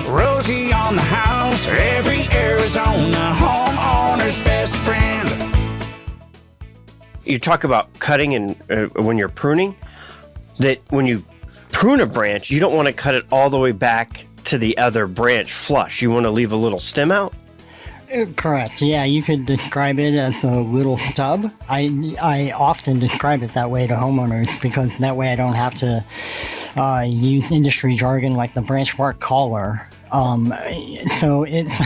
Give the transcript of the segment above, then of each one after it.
Rosie on the house, every Arizona homeowner's best friend. You talk about cutting and when you're pruning, that when you prune a branch, you don't want to cut it all the way back to the other branch flush. You want to leave a little stem out? Correct. Yeah, you could describe it as a little stub. I often describe it that way to homeowners because that way I don't have to use industry jargon like the branch bark collar. So it's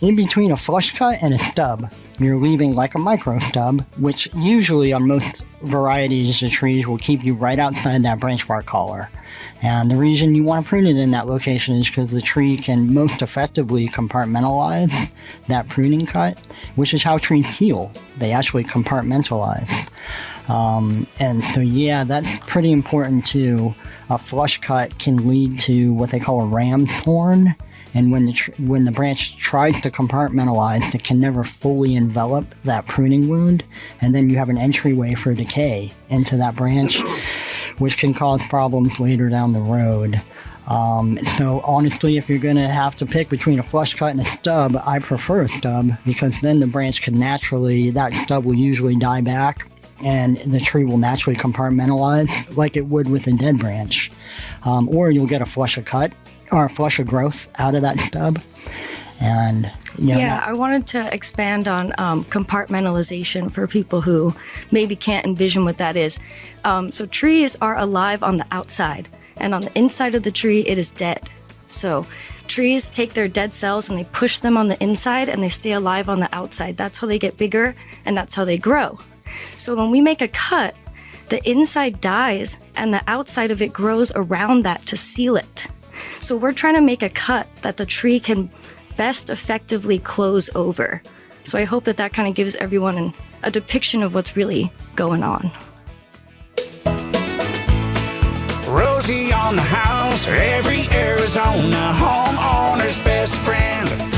in between a flush cut and a stub. You're leaving like a micro stub, which usually on most varieties of trees will keep you right outside that branch bark collar. And the reason you want to prune it in that location is because the tree can most effectively compartmentalize that pruning cut, which is how trees heal. They actually compartmentalize. And so, yeah, that's pretty important too. A flush cut can lead to what they call a ram's horn. And when the branch tries to compartmentalize, it can never fully envelop that pruning wound. And then you have an entryway for decay into that branch, which can cause problems later down the road. So honestly, if you're going to have to pick between a flush cut and a stub, I prefer a stub because then the branch can that stub will usually die back and the tree will naturally compartmentalize like it would with a dead branch. Or you'll get a flush of cut or a flush of growth out of that stub. And I wanted to expand on compartmentalization for people who maybe can't envision what that is. So trees are alive on the outside, and on the inside of the tree, it is dead. So trees take their dead cells and they push them on the inside, and they stay alive on the outside. That's how they get bigger, and that's how they grow. So when we make a cut, the inside dies, and the outside of it grows around that to seal it. So we're trying to make a cut that the tree can best effectively close over. So I hope that kind of gives everyone a depiction of what's really going on. Rosie on the house, every Arizona homeowner's best friend.